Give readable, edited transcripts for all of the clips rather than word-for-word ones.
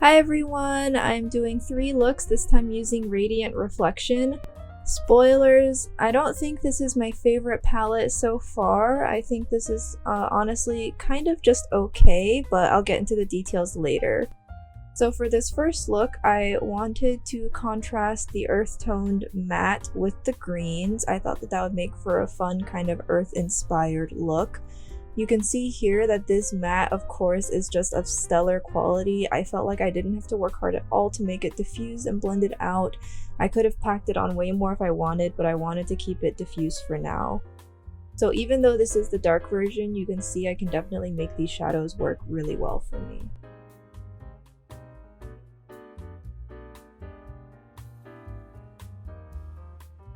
Hi everyone, I'm doing 3 looks, this time using Radiant Reflection. Spoilers, I don't think this is my favorite palette so far. I think this is honestly kind of just okay, but I'll get into the details later. So for this first look, I wanted to contrast the earth-toned matte with the greens. I thought that would make for a fun kind of earth-inspired look. You can see here that this matte, of course, is just of stellar quality. I felt like I didn't have to work hard at all to make it diffuse and blend it out. I could have packed it on way more if I wanted, but I wanted to keep it diffuse for now. So even though this is the dark version, you can see I can definitely make these shadows work really well for me.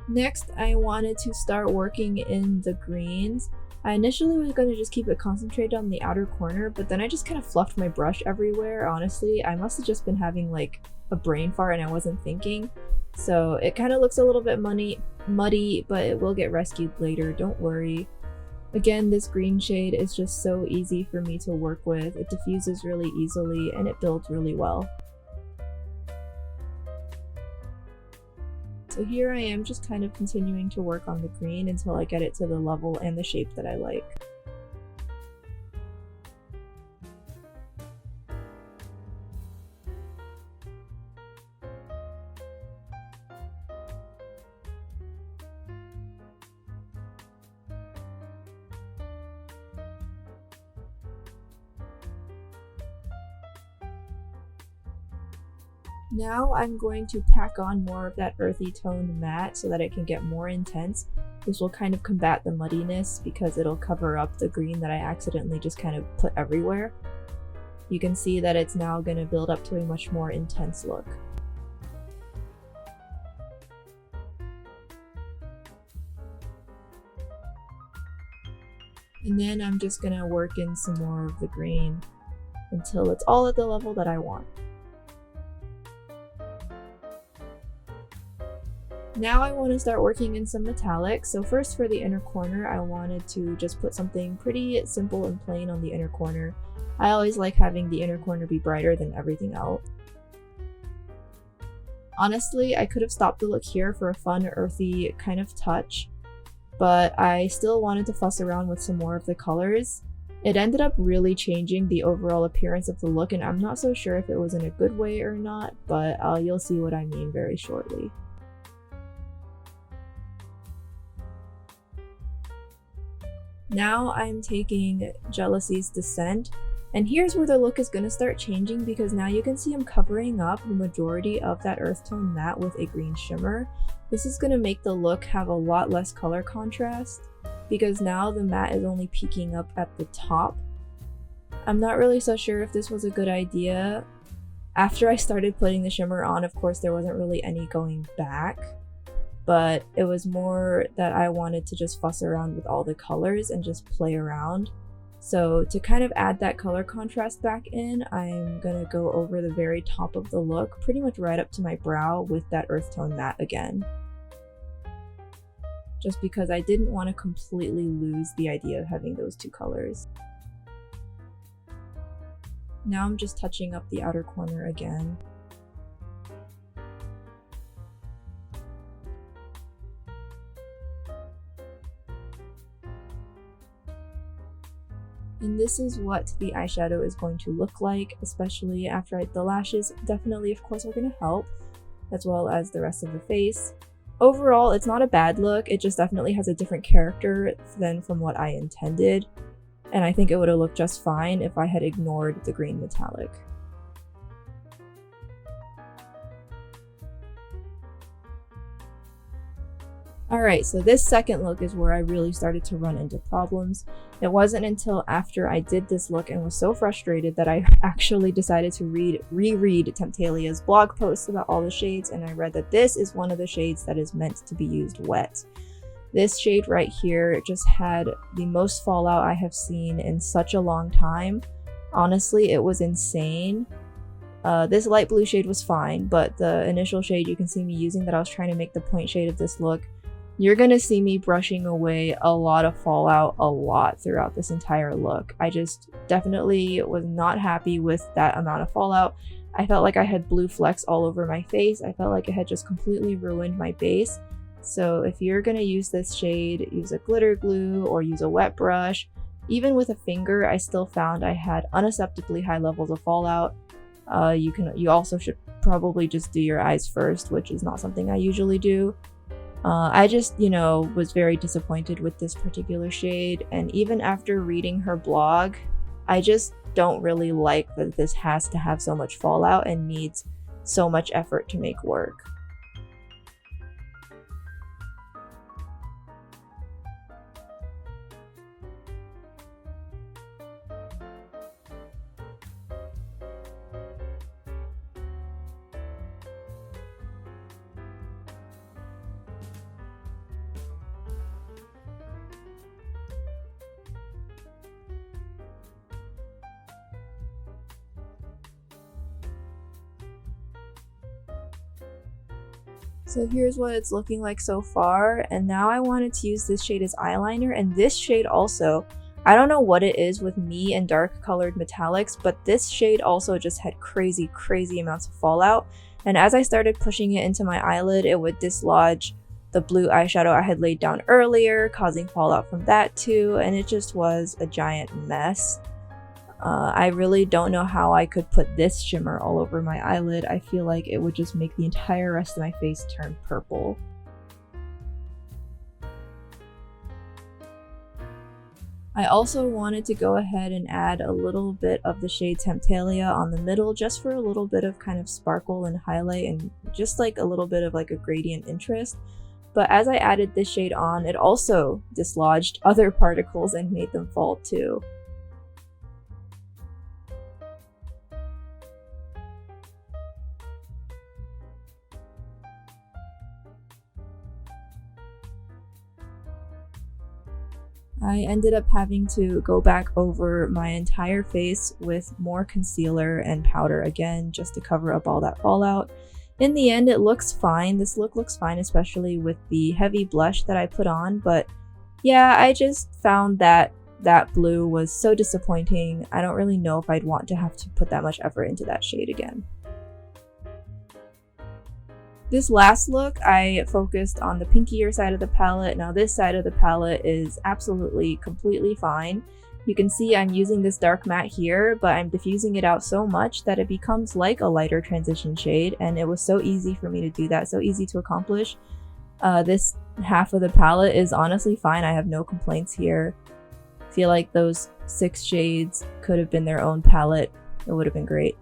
Next, I wanted to start working in the greens. I initially was going to just keep it concentrated on the outer corner, but then I just kind of fluffed my brush everywhere. Honestly, I must have just been having like a brain fart and I wasn't thinking. So it kind of looks a little bit muddy, but it will get rescued later, don't worry. Again, this green shade is just so easy for me to work with. It diffuses really easily and it builds really well. So here I am just kind of continuing to work on the green until I get it to the level and the shape that I like. Now I'm going to pack on more of that earthy toned matte so that it can get more intense. This will kind of combat the muddiness because it'll cover up the green that I accidentally just kind of put everywhere. You can see that it's now going to build up to a much more intense look. And then I'm just going to work in some more of the green until it's all at the level that I want. Now I want to start working in some metallics. So first for the inner corner, I wanted to just put something pretty simple and plain on the inner corner. I always like having the inner corner be brighter than everything else. Honestly, I could have stopped the look here for a fun, earthy kind of touch, but I still wanted to fuss around with some more of the colors. It ended up really changing the overall appearance of the look, and I'm not so sure if it was in a good way or not, but you'll see what I mean very shortly. Now I'm taking Jealousy's Descent, and here's where the look is going to start changing because now you can see I'm covering up the majority of that earth tone matte with a green shimmer. This is going to make the look have a lot less color contrast because now the matte is only peeking up at the top. I'm not really so sure if this was a good idea. After I started putting the shimmer on, of course, there wasn't really any going back. But it was more that I wanted to just fuss around with all the colors and just play around. So to kind of add that color contrast back in, I'm gonna go over the very top of the look, pretty much right up to my brow with that earth tone matte again. Just because I didn't want to completely lose the idea of having those two colors. Now I'm just touching up the outer corner again. And this is what the eyeshadow is going to look like, especially after the lashes definitely, of course, are going to help, as well as the rest of the face. Overall, it's not a bad look, it just definitely has a different character than from what I intended, and I think it would have looked just fine if I had ignored the green metallic. Alright, so this second look is where I really started to run into problems. It wasn't until after I did this look and was so frustrated that I actually decided to reread Temptalia's blog posts about all the shades, and I read that this is one of the shades that is meant to be used wet. This shade right here just had the most fallout I have seen in such a long time. Honestly, it was insane. This light blue shade was fine, but the initial shade you can see me using that I was trying to make the point shade of this look, you're gonna see me brushing away a lot of fallout a lot throughout this entire look. I just definitely was not happy with that amount of fallout. I felt like I had blue flecks all over my face. I felt like it had just completely ruined my base. So if you're going to use this shade, use a glitter glue or use a wet brush. Even with a finger, I still found I had unacceptably high levels of fallout. You also should probably just do your eyes first, which is not something I usually do. I just, was very disappointed with this particular shade, and even after reading her blog, I just don't really like that this has to have so much fallout and needs so much effort to make work. So here's what it's looking like so far, and now I wanted to use this shade as eyeliner, and this shade also, I don't know what it is with me and dark colored metallics, but this shade also just had crazy amounts of fallout, and as I started pushing it into my eyelid, it would dislodge the blue eyeshadow I had laid down earlier, causing fallout from that too, and it just was a giant mess. I really don't know how I could put this shimmer all over my eyelid. I feel like it would just make the entire rest of my face turn purple. I also wanted to go ahead and add a little bit of the shade Temptalia on the middle just for a little bit of kind of sparkle and highlight and just like a little bit of like a gradient interest. But as I added this shade on, it also dislodged other particles and made them fall too. I ended up having to go back over my entire face with more concealer and powder again just to cover up all that fallout. In the end, it looks fine. This look looks fine, especially with the heavy blush that I put on, but yeah, I just found that that blue was so disappointing. I don't really know if I'd want to have to put that much effort into that shade again. This last look, I focused on the pinkier side of the palette. Now this side of the palette is absolutely completely fine. You can see I'm using this dark matte here, but I'm diffusing it out so much that it becomes like a lighter transition shade, and it was so easy for me to do that, so easy to accomplish. This half of the palette is honestly fine. I have no complaints here. I feel like those 6 shades could have been their own palette. It would have been great.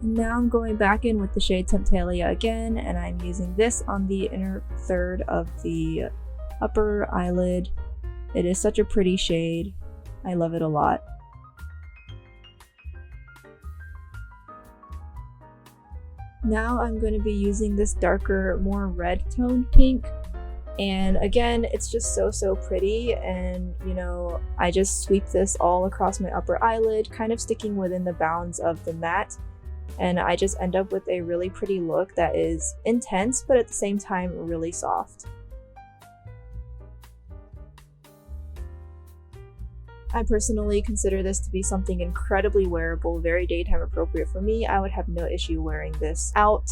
Now I'm going back in with the shade Temptalia again, and I'm using this on the inner third of the upper eyelid. It is such a pretty shade. I love it a lot. Now I'm going to be using this darker, more red toned pink. And again, it's just so pretty, and I just sweep this all across my upper eyelid, kind of sticking within the bounds of the matte. And I just end up with a really pretty look that is intense, but at the same time really soft. I personally consider this to be something incredibly wearable, very daytime appropriate for me. I would have no issue wearing this out.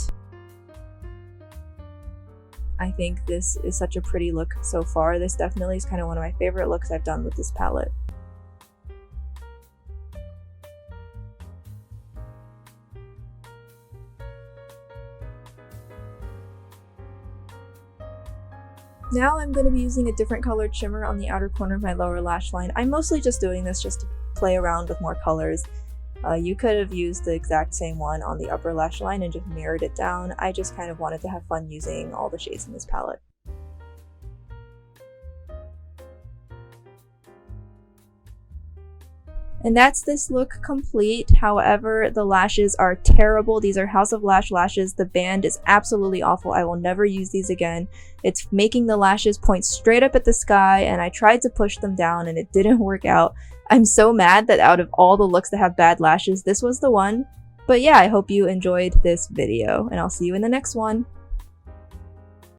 I think this is such a pretty look so far. This definitely is kind of one of my favorite looks I've done with this palette. Now I'm going to be using a different colored shimmer on the outer corner of my lower lash line. I'm mostly just doing this just to play around with more colors. You could have used the exact same one on the upper lash line and just mirrored it down. I just kind of wanted to have fun using all the shades in this palette. And that's this look complete. However, the lashes are terrible. These are House of Lash lashes. The band is absolutely awful. I will never use these again. It's making the lashes point straight up at the sky, and I tried to push them down and it didn't work out. I'm so mad that out of all the looks that have bad lashes, this was the one. But yeah, I hope you enjoyed this video, and I'll see you in the next one.